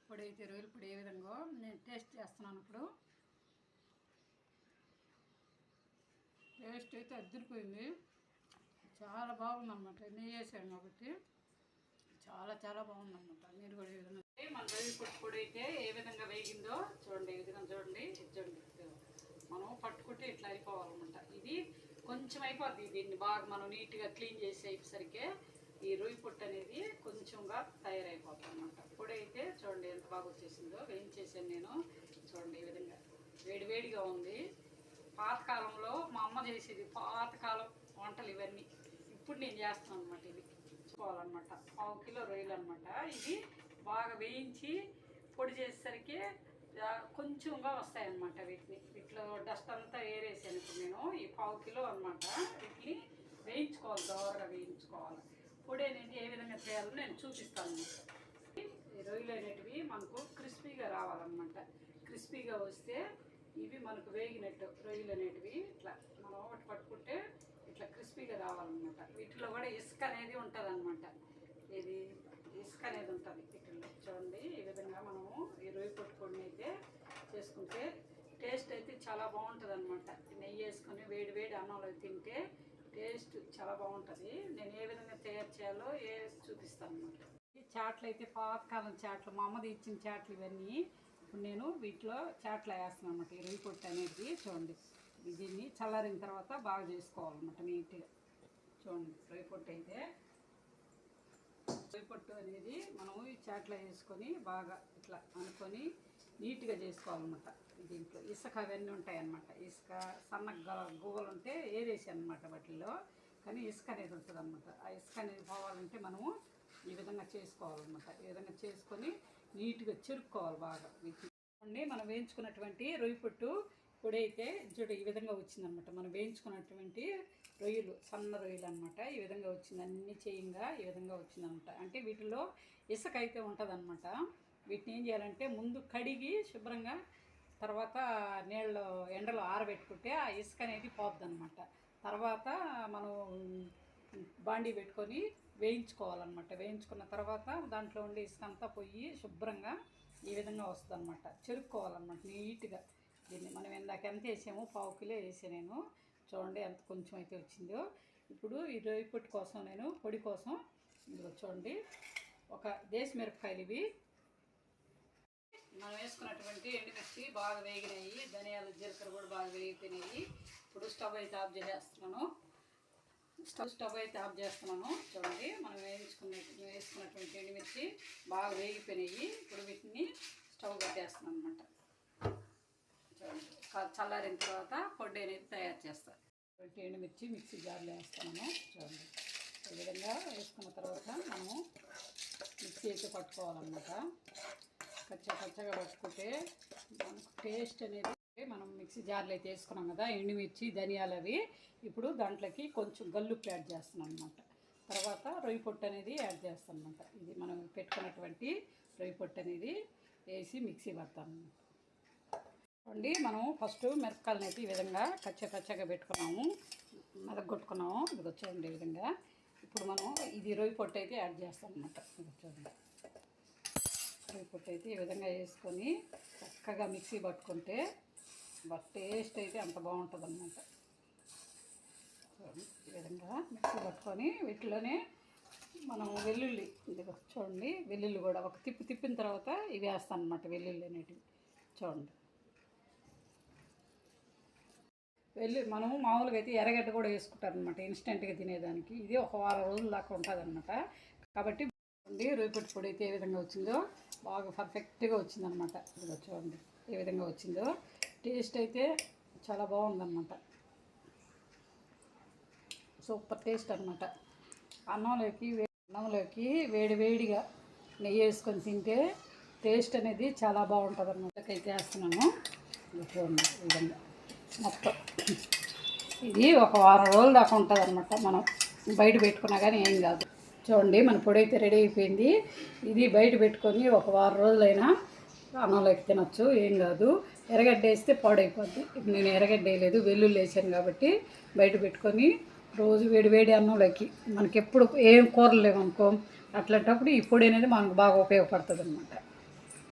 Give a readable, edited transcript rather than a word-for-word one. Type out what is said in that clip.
పొడి అయితే రొయ్యల పొడి ఏ విధంగా నేను టేస్ట్ చేస్తున్నాను. ఇప్పుడు టేస్ట్ అయితే అదిరిపోయింది, చాలా బాగుందన్నమాట. నెయ్యి వేసాను కాబట్టి చాలా చాలా బాగుందన్నమాట. మీరు కూడా ఏ విధంగా మన రొయ్యల పొడి అయితే ఏ విధంగా వేగిందో చూడండి. ఈ విధంగా చూడండి, చూడండి. మనం పట్టుకుంటే ఇట్లా అయిపోవాలన్నమాట. ఇది కొంచెం అయిపోద్ది. దీన్ని బాగా మనం నీట్గా క్లీన్ చేసేసరికి ఈ రొయ్య పొట్టు అనేది కొంచెంగా తయారైపోతుంది అన్నమాట. పొడి అయితే చూడండి ఎంత బాగా వచ్చేసిందో. వేయించేసాను నేను. చూడండి ఈ విధంగా వేడివేడిగా ఉంది. పాతకాలంలో మా అమ్మ చేసేది, పాతకాలం వంటలు ఇవన్నీ. ఇప్పుడు నేను చేస్తాను అనమాట. ఇది చూసుకోవాలన్నమాట. 1/2 కిలో రొయ్యలు అనమాట. ఇది బాగా వేయించి పొడి చేసేసరికి కొంచెంగా వస్తాయన్నమాట. వీటిలో డస్ట్ అంతా ఏరేసాను ఇప్పుడు నేను. ఈ 1/2 కిలో అనమాట. వీటిని వేయించుకోవాలి, దోరగా వేయించుకోవాలి. పొడి అనేది ఏ విధంగా చేయాలో నేను చూపిస్తాను. ఈ రొయ్యలు అనేటివి మనకు క్రిస్పీగా రావాలన్నమాట. క్రిస్పీగా వస్తే ఇవి మనకు వేగినట్టు. రొయ్యలు అనేటివి ఇట్లా మనం ఒకటి పట్టుకుంటే ఇట్లా క్రిస్పీగా రావాలన్నమాట. వీటిలో కూడా ఇసుక అనేది ఉంటుంది అన్నమాట. ఇది ఇసుక అనేది ఉంటుంది వీటిల్లో. చూడండి ఈ విధంగా మనము ఈ రొయ్య పట్టుకొని అయితే చేసుకుంటే టేస్ట్ అయితే చాలా బాగుంటుంది అన్నమాట. నెయ్యి వేసుకొని వేడి వేడి అన్నంలో తింటే టేస్ట్ చాలా బాగుంటుంది. నేను ఏ విధంగా తయారు చేయాలో చూపిస్తాను అన్నమాట. ఈ చాట్లు అయితే పాతకాలం చాట్లు, మా అమ్మది ఇచ్చిన చాట్లు ఇవన్నీ. ఇప్పుడు నేను వీటిలో చాట్లు వేస్తాను అన్నమాట. ఈ రొయ్య పొట్టు అనేది చూడండి. దీన్ని చల్లారిన తర్వాత బాగా చేసుకోవాలన్నమాట నీట్గా. చూడండి రొయ్య పొట్టు అయితే, రొయ్య పొట్టు అనేది మనము ఈ చాట్లో వేసుకొని బాగా ఇట్లా అనుకొని నీట్గా చేసుకోవాలన్నమాట. దీంట్లో ఇసుక అవన్నీ ఉంటాయన్నమాట. ఇసుక సన్న గువ్వలు ఉంటే ఏరేసాను అనమాట వాటిల్లో. కానీ ఇసుక అనేది ఉంటుంది అనమాట. ఆ ఇసుక అనేది పోవాలంటే మనము ఈ విధంగా చేసుకోవాలన్నమాట. ఈ విధంగా చేసుకొని నీట్గా చెరుక్కోవాలి బాగా. వీటిని మనం వేయించుకున్నటువంటి రొయ్య పొట్టు పొడి అయితే చూడ ఈ విధంగా వచ్చిందనమాట. మనం వేయించుకున్నటువంటి రొయ్యలు, సన్న రొయ్యలు అనమాట. ఈ విధంగా వచ్చింది, అన్ని చేయంగా ఈ విధంగా వచ్చిందనమాట. అంటే వీటిలో ఇసుక అయితే ఉంటుందన్నమాట. వీటిని ఏం చేయాలంటే ముందు కడిగి శుభ్రంగా తర్వాత నీళ్ళు ఎండలో ఆరబెట్టుకుంటే ఆ ఇసుక అనేది పోద్దనమాట. తర్వాత మనం బాండీ పెట్టుకొని వేయించుకోవాలన్నమాట. వేయించుకున్న తర్వాత దాంట్లో ఉండే ఇసుక అంతా పోయి శుభ్రంగా ఈ విధంగా వస్తుంది అనమాట. చెరుక్కోవాలన్నమాట నీట్గా. దీన్ని మనం ఇందాక ఎంత వేసామో 1/2 కిలో వేసా నేను. చూడండి ఎంత కొంచెం అయితే వచ్చిందో. ఇప్పుడు ఈ రొయ్య పొట్టు కోసం నేను పొడి కోసం ఇదిగో చూడండి, ఒక దేశమిరపకాయలు ఇవి. మనం వేసుకున్నటువంటి ఎండుమిర్చి బాగా వేగినాయి, ధనియాలు జీలకర్ర కూడా బాగా వేగిపోయినాయి. ఇప్పుడు స్టవ్ అయితే ఆఫ్ చేసేస్తున్నాను. స్టవ్ అయితే ఆఫ్ చేస్తున్నాను. చూడండి మనం వేసుకున్నటువంటి ఎండుమిర్చి బాగా వేగిపోయినాయి. ఇప్పుడు వీటిని స్టవ్ కట్టేస్తున్నాను అనమాట. చూడండి చల్లారిన తర్వాత పొడి అనేది తయారు చేస్తాను. ఎండుమిర్చి మిక్సీ జార్లో వేస్తాను. చూడండి ఈ విధంగా వేసుకున్న తర్వాత మనము మిక్సీ అయితే పట్టుకోవాలన్నమాట. పచ్చగా పట్టుకుంటే మనకు టేస్ట్ అనేది, మనం మిక్సీ జార్లో అయితే వేసుకున్నాం కదా ఎండుమిర్చి ధనియాలు అవి. ఇప్పుడు దాంట్లోకి కొంచెం గల్లుప్పు యాడ్ చేస్తున్నాం అనమాట. తర్వాత రొయ్య పొట్టు అనేది యాడ్ చేస్తాం అనమాట. ఇది మనం పెట్టుకున్నటువంటి రొయ్య పొట్టు అనేది వేసి మిక్సీ పడతాము అండి. మనం ఫస్ట్ మిరపకాయలను అయితే ఈ విధంగా కచ్చగా పెట్టుకున్నాము, మెదగొట్టుకున్నాము. ఇది వచ్చేయండి ఈ విధంగా. ఇప్పుడు మనం ఇది రొయ్య పొట్టు అయితే యాడ్ చేస్తాం అనమాట. ఇది వచ్చేయండి రొయ్య పొట్టు అయితే ఈ విధంగా వేసుకొని చక్కగా మిక్సీ పట్టుకుంటే టేస్ట్ అయితే అంత బాగుంటుంది అన్నమాట. ఈ విధంగా మిక్సీ పట్టుకొని వీటిలోనే మనం వెల్లుల్లి, ఇదిగో చూడండి వెల్లుల్లి కూడా ఒక తిప్పిన తర్వాత ఇవి వేస్తాను అనమాట. వెల్లుల్లి అనేటివి చూడండి. మనము మామూలుగా అయితే ఎర్రగడ్డ కూడా వేసుకుంటారనమాట ఇన్స్టెంట్గా తినేదానికి. ఇది ఒక వారం రోజుల దాకా ఉంటుంది అనమాట. కాబట్టి రొయ్య పొట్టు పొడి అయితే ఏ విధంగా వచ్చిందో బాగా పర్ఫెక్ట్గా వచ్చిందనమాట. ఇదిగో చూడండి ఏ విధంగా వచ్చిందో. టేస్ట్ అయితే చాలా బాగుందన్నమాట. సూపర్ టేస్ట్ అనమాట. అన్నంలోకి వేడివేడిగా నెయ్యి వేసుకొని తింటే టేస్ట్ అనేది చాలా బాగుంటుంది అన్నమాట. అయితే వేస్తున్నాను చూడండి ఈ విధంగా మొత్తం. ఇది ఒక వారం రోజుల దాకా ఉంటుంది అనమాట. మనం బయట పెట్టుకున్నా కానీ ఏం కాదు. చూడండి మన పొడి అయితే రెడీ అయిపోయింది. ఇది బయట పెట్టుకొని ఒక వారం రోజులైనా అన్నంలోకి తినచ్చు, ఏం కాదు. ఎర్రగడ్డ వేస్తే పాడైపోద్ది. ఇప్పుడు నేను ఎర్రగడ్డ వేయలేదు, వెల్లుల్లి వేసాను కాబట్టి బయట పెట్టుకొని రోజు వేడి అన్నంలోకి, మనకి ఎప్పుడు ఏం కూరలు లేవనుకో అట్లాంటప్పుడు ఈ పొడి అనేది మనకు బాగా ఉపయోగపడుతుంది అనమాట.